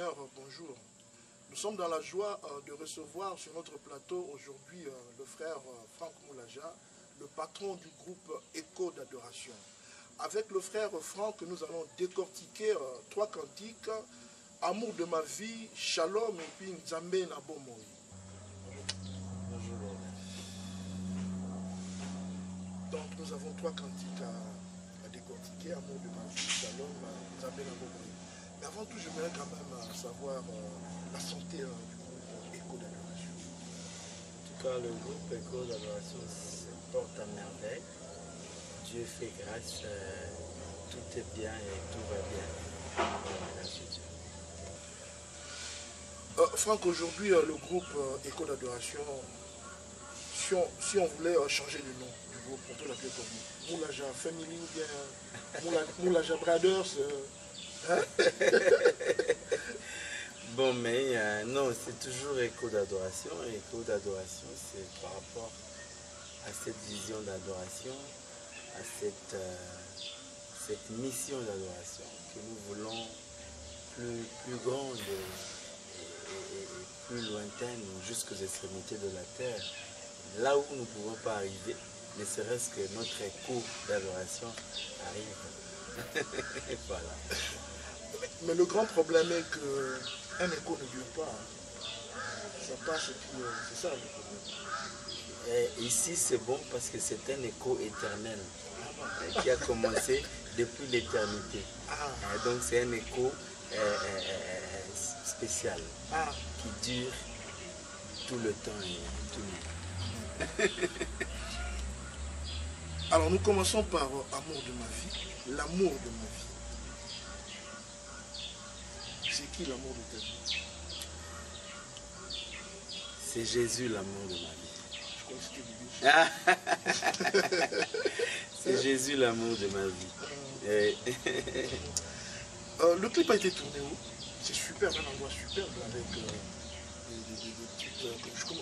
Seigneur, bonjour. Nous sommes dans la joie de recevoir sur notre plateau aujourd'hui le frère Franck Moulaja, le patron du groupe Écho d'Adoration. Avec le frère Franck, nous allons décortiquer trois cantiques, Amour de ma vie, Shalom et puis Nzambe Nabomoy. Bonjour. Donc nous avons trois cantiques à décortiquer, Amour de ma vie, Shalom, Nzambe Nabomoy. Mais avant tout, j'aimerais quand même savoir la santé du groupe Écho d'Adoration. En tout cas, le groupe Écho d'Adoration se porte à merveille. Dieu fait grâce, tout est bien et tout va bien. Grâce à Dieu. Franck, aujourd'hui, le groupe Écho d'Adoration, si on voulait changer le nom du groupe, on peut l'appeler comme Moulaja Family ou bien Moulaja Brothers. Bon, mais non, c'est toujours Écho d'Adoration. Et Écho d'Adoration, c'est par rapport à cette vision d'adoration, à cette mission d'adoration que nous voulons plus grande et plus lointaine jusqu'aux extrémités de la terre, là où nous ne pouvons pas arriver, ne serait-ce que notre écho d'adoration arrive. Voilà. Mais le grand problème est qu'un écho ne dure pas. Ça passe et puis c'est ça le problème. Et ici c'est bon parce que c'est un écho éternel qui a commencé depuis l'éternité. Donc c'est un écho spécial qui dure tout le temps et tout le temps. Alors nous commençons par Amour de ma vie, l'amour de ma vie. C'est qui l'amour de ta vie? C'est Jésus l'amour de ma vie. Je crois que c'était Bibi. C'est Jésus l'amour de ma vie. Le clip a été tourné où? C'est superbe, un endroit superbe avec des petites, je ne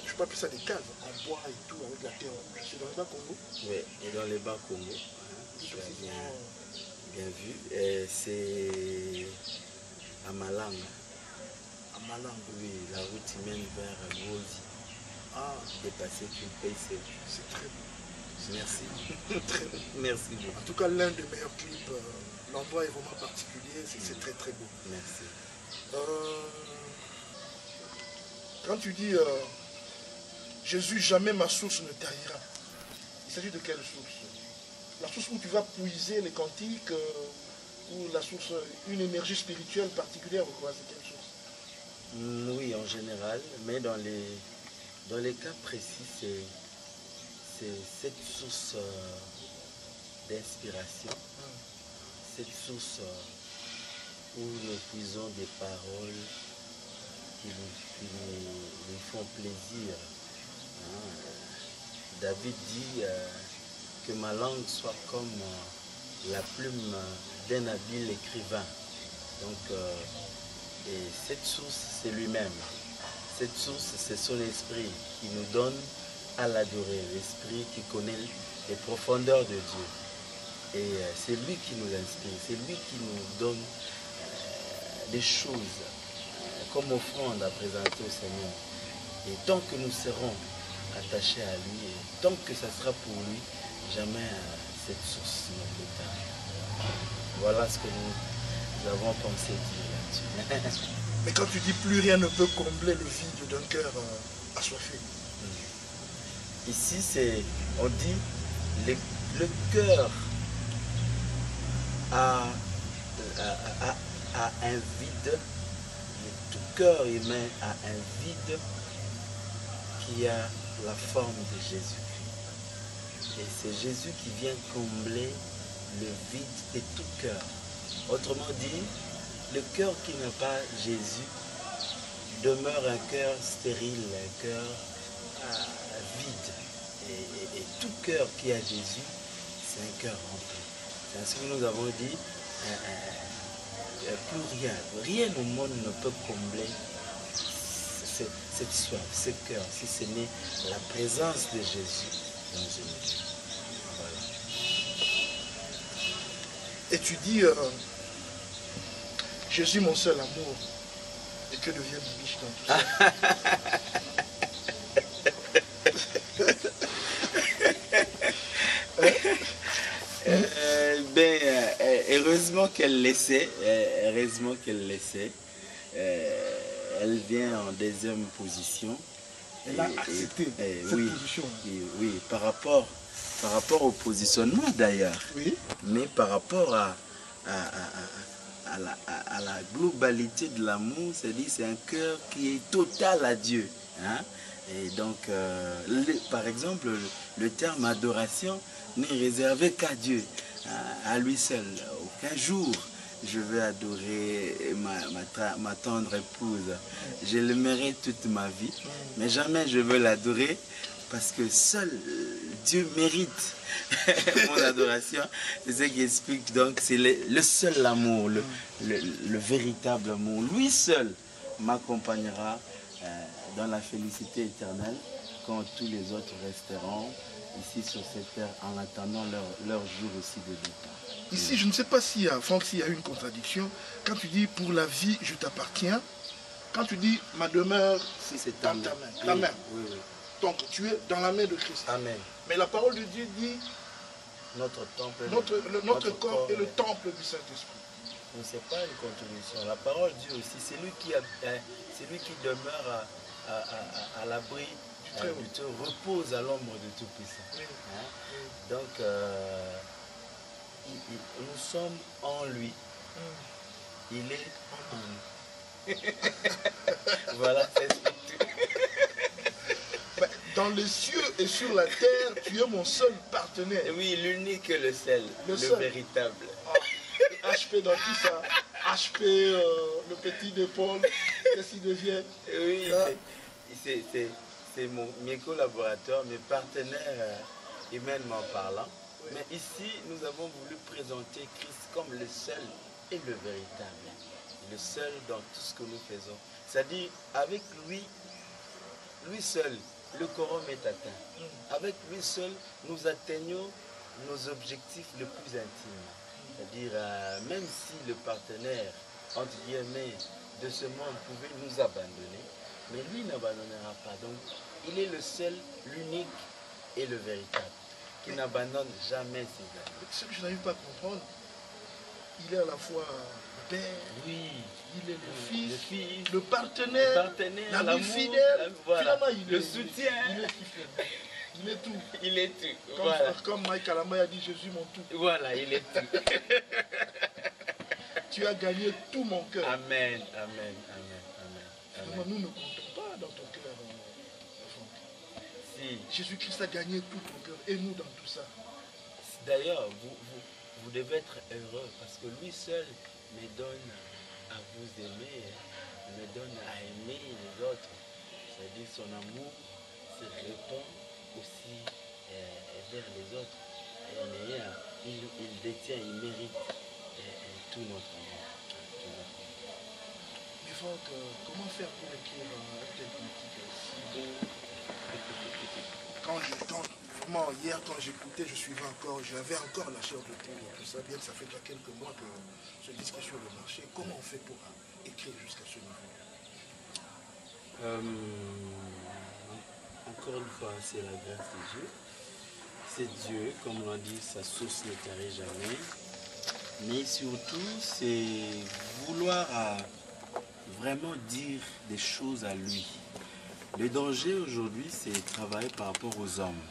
sais pas appeler ça des cases, en bois et tout, avec la terre. C'est dans les bas Congo? Oui, et dans les bas Congo. Tu as bien vu. C'est à Malanga. À Malanga? Oui, la route qui mène vers Gwozi. Dépasser tout pays, c'est très beau. Merci. Très beau. Merci beaucoup. En tout cas, l'un des meilleurs clips. L'endroit est vraiment particulier, c'est très très beau. Merci. Quand tu dis Jésus, jamais ma source ne tarira, il s'agit de quelle source? La source où tu vas puiser les cantiques ou la source, une énergie spirituelle particulière ou quoi? C'est quelle source? Oui, en général, mais dans les cas précis, c'est cette source d'inspiration, cette source où nous puisons des paroles qui nous font plaisir. David dit que ma langue soit comme la plume d'un habile écrivain. Donc, et cette source, c'est lui-même. Cette source, c'est son esprit qui nous donne à l'adorer, l'esprit qui connaît les profondeurs de Dieu. Et c'est lui qui nous inspire, c'est lui qui nous donne des choses comme offrande à présenter au Seigneur. Et tant que nous serons attachés à lui, et tant que ça sera pour lui, jamais cette source ne peut tarder. Voilà ce que nous avons pensé dire là-dessus. Mais quand tu dis plus rien ne peut combler le vide d'un cœur assoiffé. Ici, on dit le cœur a un vide, tout cœur humain a un vide qui a la forme de Jésus-Christ. Et c'est Jésus qui vient combler le vide de tout cœur. Autrement dit, le cœur qui n'a pas Jésus demeure un cœur stérile, un cœur vide. Et tout cœur qui a Jésus, c'est un cœur rempli. C'est ainsi que nous avons dit, plus rien au monde ne peut combler cette soif, ce cœur, si ce n'est la présence de Jésus dans une vie. Voilà. Et tu dis, Jésus mon seul amour. Et que devient Bibiche dans tout ça? Heureusement qu'elle laissait, elle vient en deuxième position. Elle a accepté cette oui, position. Oui, par rapport au positionnement d'ailleurs, Oui. mais par rapport à la globalité de l'amour, c'est-à-dire c'est un cœur qui est total à Dieu. Hein? Et donc, par exemple, le terme adoration n'est réservé qu'à Dieu, à lui seul. Aucun jour, je vais adorer ma tendre épouse. Je l'aimerai toute ma vie, mais jamais je veux l'adorer parce que seul Dieu mérite mon adoration. C'est ce qui explique donc, c'est le seul amour, le véritable amour. Lui seul m'accompagnera dans la félicité éternelle quand tous les autres resteront ici sur cette terre en attendant leur jour aussi de départ. Ici, je ne sais pas s'il y a, Franck, s'il y a une contradiction. Quand tu dis pour la vie, je t'appartiens, quand tu dis ma demeure, c'est dans ta main. Ta main. Oui, oui. Donc tu es dans la main de Christ. Amen. Mais la parole de Dieu dit notre temple, notre corps est le temple du Saint-Esprit. Ce n'est pas une contradiction. La parole dit aussi, c'est lui qui demeure à l'abri du Très repose à l'ombre de Tout-Puissant. Oui. Hein? Oui. Donc, nous sommes en lui. Il est en nous. Voilà, c'est tout. Dans les cieux et sur la terre, tu es mon seul partenaire. Oui, l'unique et le seul, le véritable. HP dans tout ça. HP, le petit d'épaule, qu'est-ce qu'il devient? Oui, c'est mes collaborateurs, mes partenaires humainement parlant. Oui. Mais ici, nous avons voulu présenter Christ comme le seul et le véritable. Le seul dans tout ce que nous faisons. C'est-à-dire, avec lui seul, le quorum est atteint. Avec lui seul, nous atteignons nos objectifs les plus intimes. C'est-à-dire, même si le partenaire, entre guillemets, de ce monde pouvait nous abandonner, mais lui n'abandonnera pas. Donc, il est le seul, l'unique et le véritable, qui n'abandonne jamais ses amis. Ce que je n'arrive pas à comprendre, il est à la fois le père, oui, il est le fils, le partenaire, l'ami fidèle, voilà, finalement, le soutien. Il est tout. Il est tout. Comme Mike Alamba a dit, Jésus mon tout. Voilà, il est tout. Tu as gagné tout mon cœur. Amen, amen, amen, amen. Nous ne comptons pas dans ton cœur. Si. Jésus-Christ a gagné tout ton cœur et nous dans tout ça. D'ailleurs, vous devez être heureux parce que lui seul me donne à vous aimer, me donne à aimer les autres. C'est-à-dire son amour se répand aussi vers les autres. Il détient, il mérite tout notre amour. Mais Franck, comment faire pour écrire un tel cantique si beau? Vraiment, hier quand j'écoutais, j'avais encore la chair de poule, tout ça, bien que ça fait déjà quelques mois que ce disque est sur le marché. Comment on fait pour écrire jusqu'à ce niveau? Encore une fois, c'est la grâce de Dieu. C'est Dieu, comme on l'a dit, sa source ne tarit jamais. Mais surtout, c'est vouloir vraiment dire des choses à lui. Le danger aujourd'hui, c'est travailler par rapport aux hommes,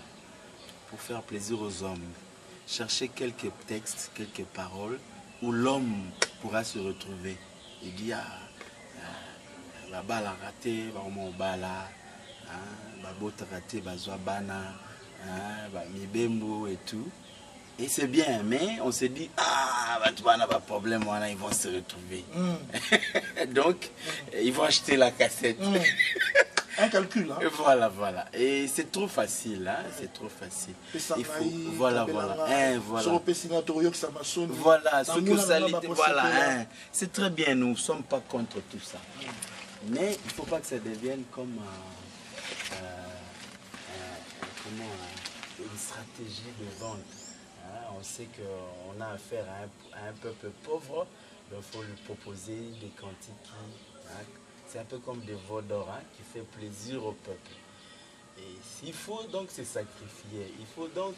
pour faire plaisir aux hommes. Chercher quelques textes, quelques paroles, où l'homme pourra se retrouver. Il dit, la balle a raté, on bala, la botte raté, bana, mibembo et tout. Et c'est bien, mais on se dit, tu vas avoir problème, ils vont se retrouver. Donc, ils vont acheter la cassette. Un calcul, hein. Voilà. Et c'est trop facile, hein. C'est trop facile. Il faut, voilà. C'est très bien, nous ne sommes pas contre tout ça. Mais il ne faut pas que ça devienne comme une stratégie de vente. On sait qu'on a affaire à un peuple pauvre, donc il faut lui proposer des cantiques qui c'est un peu comme des veaux d'or hein, qui fait plaisir au peuple. Et s'il faut donc se sacrifier, il faut donc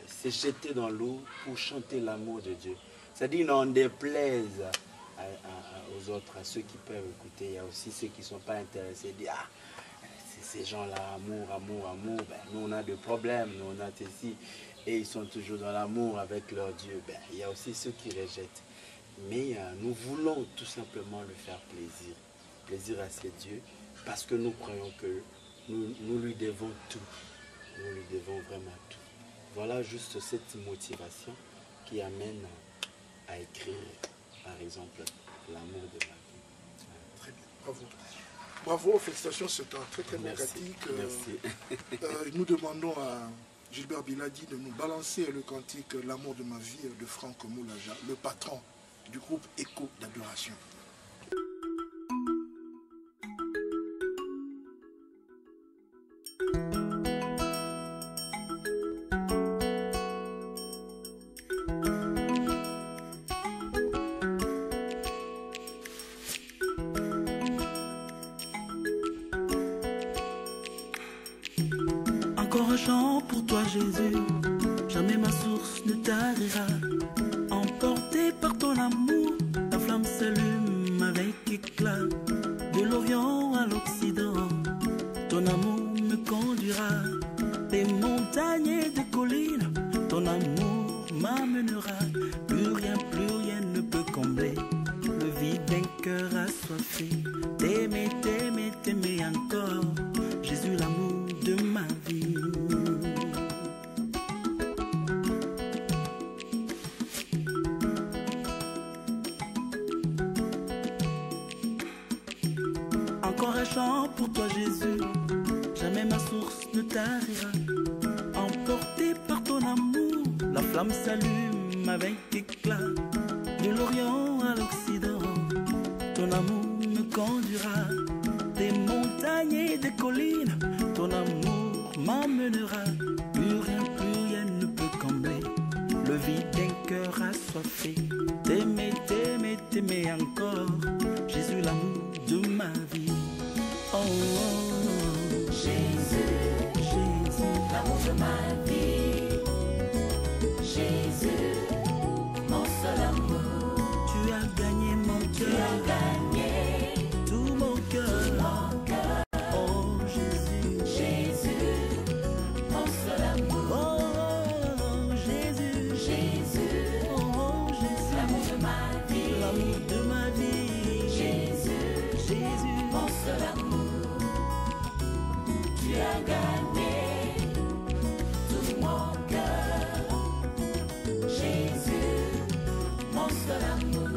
se jeter dans l'eau pour chanter l'amour de Dieu. C'est-à-dire n'en déplaise aux autres, à ceux qui peuvent écouter. Il y a aussi ceux qui ne sont pas intéressés, disent ah, ces gens-là, amour, amour, amour, ben, nous on a des problèmes, nous on a ceci, et ils sont toujours dans l'amour avec leur Dieu. Ben, il y a aussi ceux qui rejettent. Mais nous voulons tout simplement lui faire plaisir, plaisir à ce Dieu, parce que nous croyons que nous lui devons tout, nous lui devons vraiment tout. Voilà juste cette motivation qui amène à écrire, par exemple, l'amour de ma vie. Très bien, bravo. Bravo, félicitations, c'est un très bon Merci, cantique. merci. Nous demandons à Gilbert Biladi de nous balancer le cantique « L'amour de ma vie » de Franck Moulaja, le patron du groupe Écho d'Adoration. Encore un chant pour toi Jésus, jamais ma source ne tarira. Emporté par ton amour, la flamme s'allume avec éclat. De l'Orient à l'Occident, ton amour me conduira. Des montagnes et des collines, ton amour m'amènera. Plus rien ne peut combler le vide d'un cœur assoiffé. T'aimer, t'aimer, t'aimer encore, Jésus l'amour de ma vie. Encore un chant pour toi Jésus, jamais ma source ne tarira. Emporté par ton amour, la flamme s'allume avec éclat. De l'Orient à l'Occident, ton amour me conduira. Des montagnes et des collines, ton amour m'amènera. Plus rien ne peut combler le vide d'un cœur assoiffé. T'aimer, t'aimer, t'aimer encore, Jésus l'amour de ma vie. Oh, oh, oh. Jésus, Jésus, l'amour de ma vie. Jésus, mon seul amour. tu as gagné mon Tu cœur, as gagné tout mon cœur. mon cœur. Oh Jésus, Jésus, mon seul amour. oh, oh, oh, Jésus, Jésus, oh, oh, Jésus, l'amour de ma vie. l'amour de ma vie. Jésus, Jésus, mon seul amour. Tu as gagné tout mon cœur. Jésus, mon seul amour.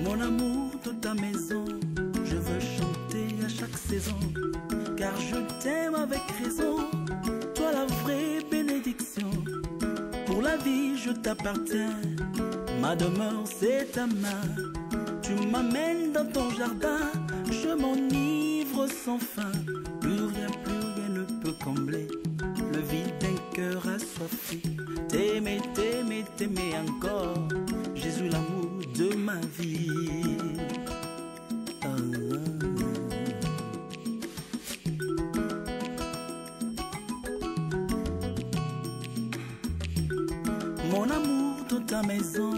mon amour de ta maison, je veux chanter à chaque saison, car je t'aime avec raison, toi la vraie bénédiction. Pour la vie je t'appartiens, ma demeure c'est ta main. Tu m'amènes dans ton jardin, je m'enivre sans fin. Plus rien ne peut combler le vide d'un cœur assoiffé. T'aimer, t'aimer, t'aimer encore, Jésus l'amour de ma vie. Ah, mon amour dans ta maison,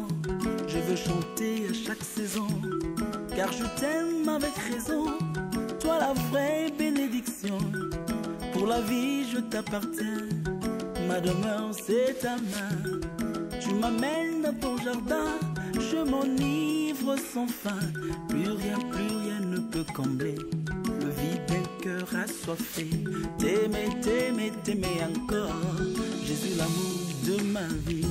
je veux chanter à chaque saison, car je t'aime avec raison, toi la vraie bénédiction. Pour la vie je t'appartiens, ma demeure c'est ta main. Tu m'amènes dans ton jardin, je m'enivre sans fin. Plus rien ne peut combler le vide d'un cœur assoiffé. T'aimer, t'aimer, t'aimer encore, Jésus l'amour de ma vie.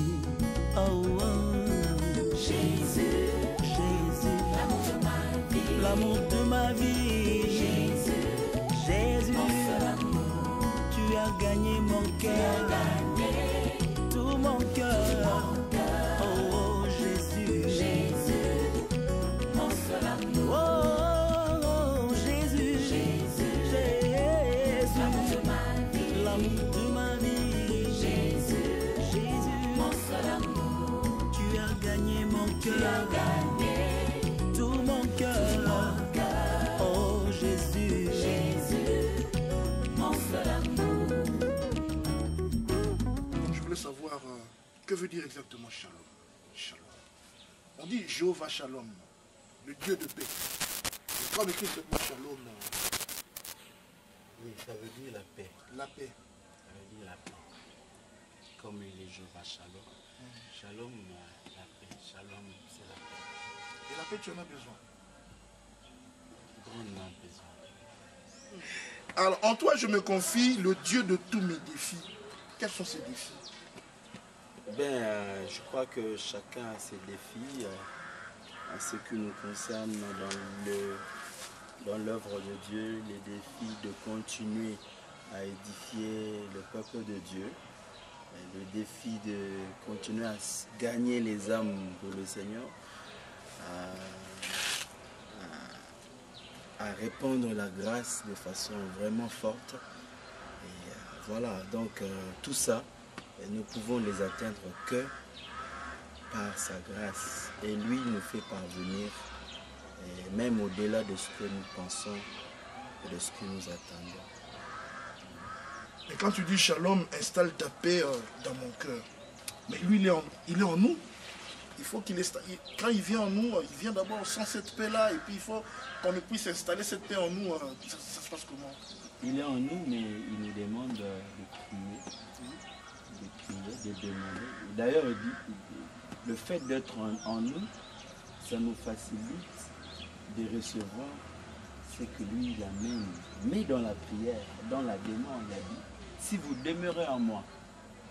Oh, oh, oh. Jésus, Jésus, l'amour de ma vie. l'amour de ma vie. Jésus, Jésus, mon seul amour. tu as gagné mon Tu as cœur, gagné tout mon cœur. mon cœur. Oh, oh, Jésus, Jésus, mon seul amour. oh, oh, Jésus, Jésus, Jésus, l'amour de ma vie. l'amour de ma vie. Jésus, Jésus, mon seul amour. tu as gagné mon Tu as cœur, gagné tout mon cœur. mon Que veut dire exactement shalom? Shalom. On dit Jéhovah Shalom, le Dieu de paix. Et quand on écrit ce mot shalom, Oui, ça veut dire la paix. la paix. Ça veut dire la paix. Comme il est Jéhovah Shalom. Shalom, la paix. Shalom, c'est la paix. Et la paix, tu en as besoin. Grandement besoin. Alors, en toi, je me confie le Dieu de tous mes défis. Quels sont ces défis? Je crois que chacun a ses défis en ce qui nous concerne dans l'œuvre de Dieu, les défis de continuer à édifier le peuple de Dieu, le défi de continuer à gagner les âmes pour le Seigneur, à répandre la grâce de façon vraiment forte. Et voilà, donc tout ça, nous pouvons les atteindre que par sa grâce. Et lui nous fait parvenir, et même au-delà de ce que nous pensons et de ce que nous attendons. Et quand tu dis shalom, installe ta paix dans mon cœur. Mais lui, il est en nous. Il faut qu'il quand il vient en nous, il vient d'abord sans cette paix-là. Et puis il faut qu'on puisse installer cette paix en nous. Ça se passe comment? Il est en nous, mais il nous demande de prier, de demander. D'ailleurs, il dit, le fait d'être en nous, ça nous facilite de recevoir ce que lui il amène. Mais dans la prière, dans la demande, il a dit, si vous demeurez en moi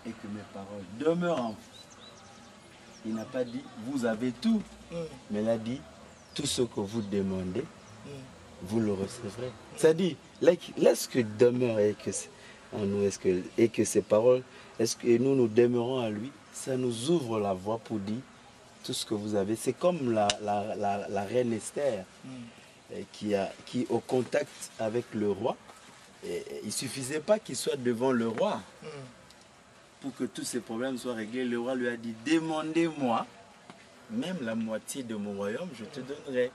et que mes paroles demeurent en vous, il n'a pas dit, vous avez tout, mais il a dit, tout ce que vous demandez, vous le recevrez. C'est-à-dire, lorsque demeure en nous, et que ces paroles, est-ce que nous demeurons à lui, ça nous ouvre la voie pour dire tout ce que vous avez. C'est comme la reine Esther qui au contact avec le roi, il ne suffisait pas qu'il soit devant le roi pour que tous ces problèmes soient réglés. Le roi lui a dit, demandez-moi même la moitié de mon royaume, je te donnerai.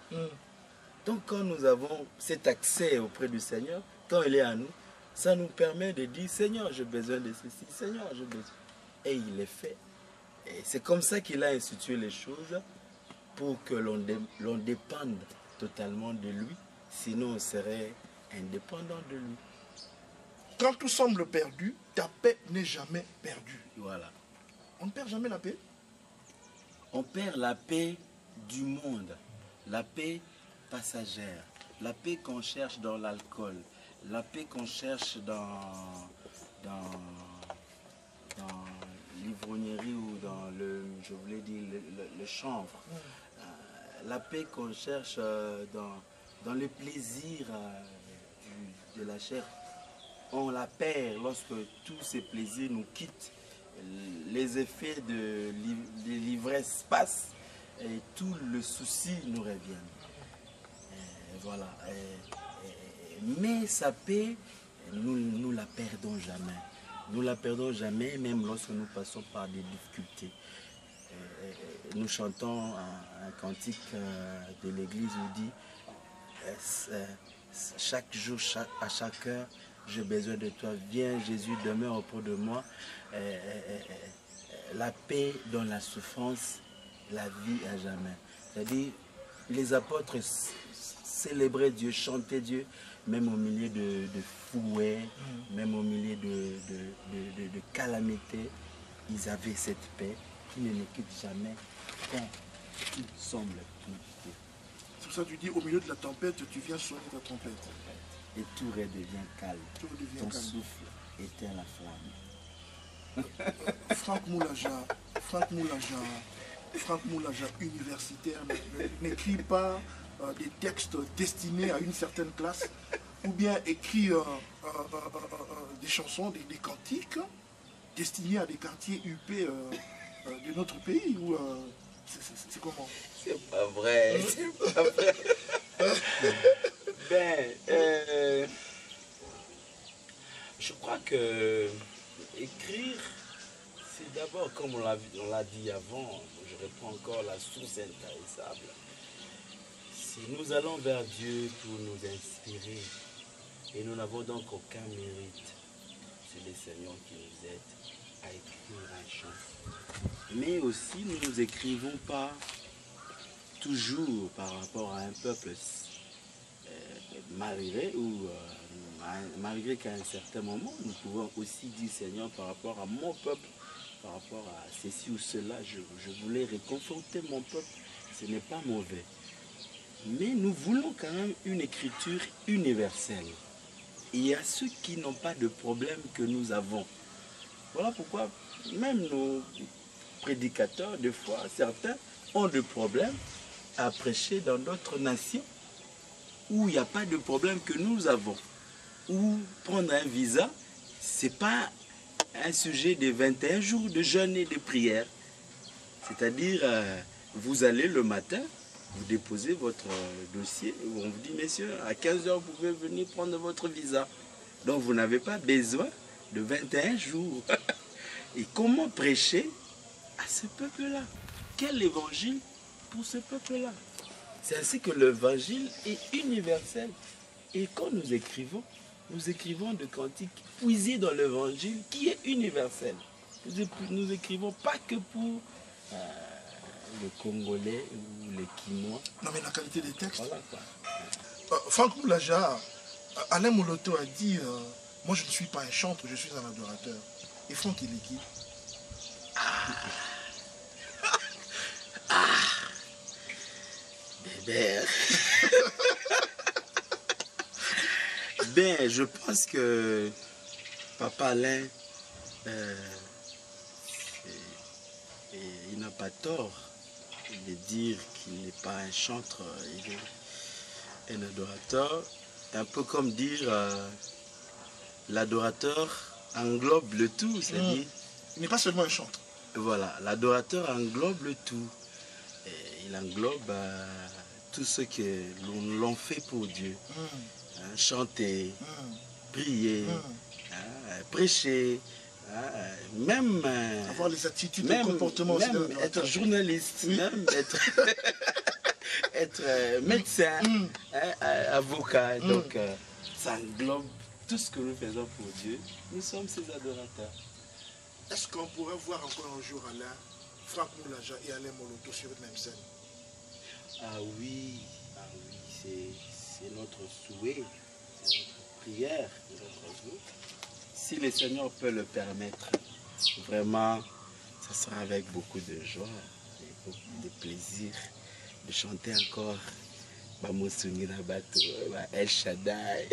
Donc quand nous avons cet accès auprès du Seigneur, quand il est à nous, ça nous permet de dire, Seigneur, j'ai besoin de ceci, Seigneur, j'ai besoin. Et il est fait. Et c'est comme ça qu'il a institué les choses pour que l'on dépende totalement de lui, sinon on serait indépendant de lui. Quand tout semble perdu, ta paix n'est jamais perdue. Voilà. On ne perd jamais la paix. On perd la paix du monde, la paix passagère, la paix qu'on cherche dans l'alcool, la paix qu'on cherche dans l'ivrognerie ou dans je voulais dire, le chanvre. La paix qu'on cherche dans le plaisir de la chair. On la perd lorsque tous ces plaisirs nous quittent. Les effets de l'ivresse passent et tout le souci nous revient. Voilà. Mais sa paix, nous la perdons jamais. Nous la perdons jamais, même lorsque nous passons par des difficultés. Nous chantons un cantique de l'église où dit chaque jour, à chaque heure, j'ai besoin de toi. Viens, Jésus, demeure auprès de moi. La paix dans la souffrance, la vie à jamais. C'est-à-dire, les apôtres célébraient Dieu, chantaient Dieu, même au milieu de fouets, même au milieu de calamités. Ils avaient cette paix qui ne les quitte jamais quand tout semble quitter. C'est pour ça que tu dis, au milieu de la tempête, tu viens sonner ta trompette. Et tout redevient calme. Tout redevient Ton calme. souffle éteint la flamme. Franck Moulaja, universitaire, n'écrit pas des textes destinés à une certaine classe, ou bien écrit des chansons, des cantiques destinés à des quartiers UP de notre pays. Ou c'est comment? C'est pas vrai, c'est pas vrai. Je crois que écrire, c'est d'abord, comme on l'a dit avant, je reprends encore la source intarissable. Si nous allons vers Dieu pour nous inspirer, et nous n'avons donc aucun mérite, c'est le Seigneur qui nous aide à écrire un chant. Mais aussi, nous n'écrivons pas toujours par rapport à un peuple malgré qu'à un certain moment, nous pouvons aussi dire, Seigneur, par rapport à mon peuple, par rapport à ceci ou cela, je voulais réconforter mon peuple, ce n'est pas mauvais. Mais nous voulons quand même une écriture universelle. Il y a ceux qui n'ont pas de problème que nous avons. Voilà pourquoi même nos prédicateurs, des fois, certains ont des problèmes à prêcher dans d'autres nations où il n'y a pas de problème que nous avons. Ou prendre un visa, ce n'est pas un sujet de 21 jours de jeûne et de prière. C'est-à-dire, vous allez le matin, vous déposez votre dossier, on vous dit, messieurs, à 15 h, vous pouvez venir prendre votre visa. Donc, vous n'avez pas besoin de 21 jours. Et comment prêcher à ce peuple-là? Quel évangile pour ce peuple-là? C'est ainsi que l'évangile est universel. Et quand nous écrivons de cantiques puisés dans l'évangile qui est universel. Nous écrivons pas que pour le Congolais ou les Kinois. Non, mais la qualité des textes. Voilà quoi. Franck Moulaja, Alain Moloto a dit moi je ne suis pas un chantre, je suis un adorateur. Et Franck, il est qui? Bébé. Ben, je pense que Papa Alain, il n'a pas tort de dire qu'il n'est pas un chantre, il est un adorateur. Un peu comme dire l'adorateur englobe le tout, c'est-à-dire... Il n'est pas seulement un chantre. Voilà, l'adorateur englobe le tout. Et il englobe tout ce que l'on fait pour Dieu. Chanter, prier, prêcher, même avoir les attitudes, le comportement, même être journaliste, même être médecin, avocat. Donc ça englobe tout ce que nous faisons pour Dieu. Nous sommes ses adorateurs. Est-ce qu'on pourrait voir encore un jour Alain, Franck Moulaja et Alain Moloto sur une même scène? Ah oui, c'est notre souhait, c'est notre prière, notre souhait. Si le Seigneur peut le permettre, vraiment, ça sera avec beaucoup de joie et beaucoup de plaisir de chanter encore Bamosuni Nabato, El Shaddai,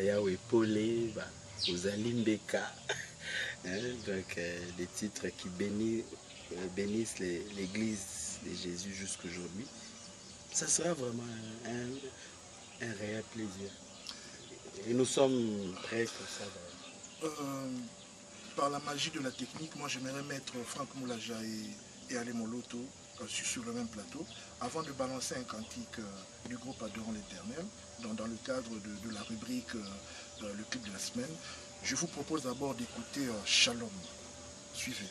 Yahweh Polé, Ozalimbeka. Donc des titres qui bénissent l'Église de Jésus jusqu'aujourd'hui. Ça sera vraiment un réel plaisir. Et nous sommes prêts pour ça. Par la magie de la technique, moi j'aimerais mettre Franck Moulaja et Alain Moloto sur le même plateau, avant de balancer un cantique du groupe Adorons l'Éternel, dans le cadre de la rubrique le clip de la semaine. Je vous propose d'abord d'écouter Shalom. Suivez.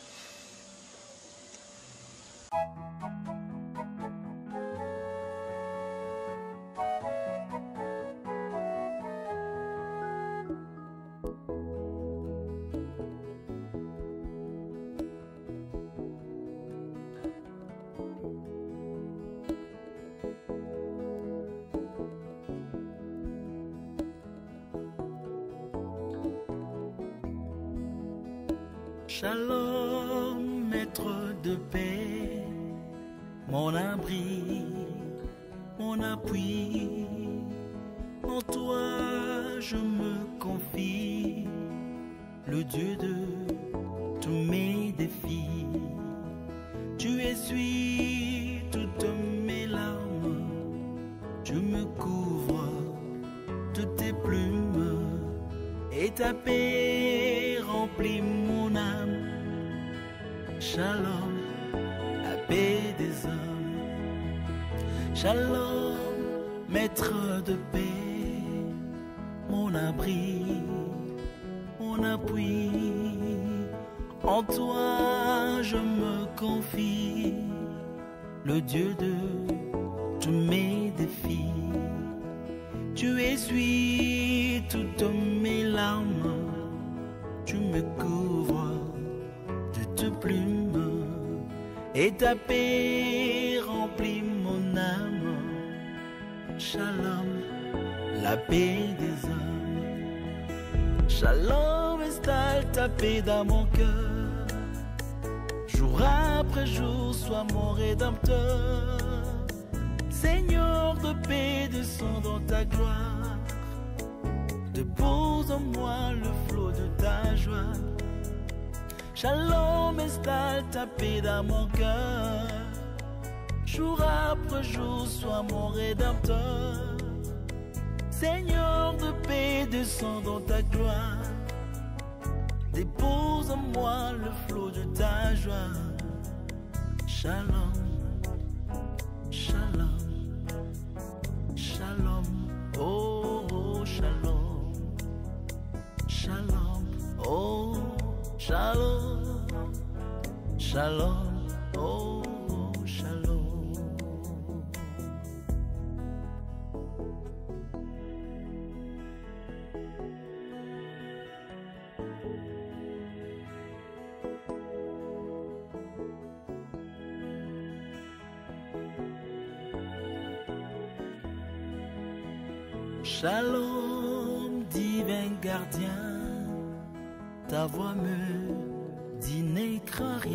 Shalom, maître de paix, mon abri, mon appui, en toi je me confie, le Dieu de tous mes défis. Tu essuies toutes mes larmes, tu me couvres de tes plumes, et ta paix remplit mon âme. Shalom, la paix des hommes. Shalom, maître de paix, mon abri, mon appui. En toi je me confie, le Dieu de tous mes défis. Tu essuies toutes mes larmes, me couvre de tes plumes et ta paix remplit mon âme. Shalom, la paix des hommes. Shalom, installe ta paix dans mon cœur. Jour après jour, sois mon rédempteur. Seigneur de paix, descends dans ta gloire. Dépose en moi le flot de ta joie. Shalom, installe ta paix dans mon cœur. Jour après jour, sois mon rédempteur. Seigneur de paix, descends dans ta gloire. Dépose en moi le flot de ta joie. Shalom, shalom, shalom, oh, oh shalom, shalom, oh, shalom, shalom, oh, shalom. Shalom, divin gardien, ta voix me dit n'écris rien.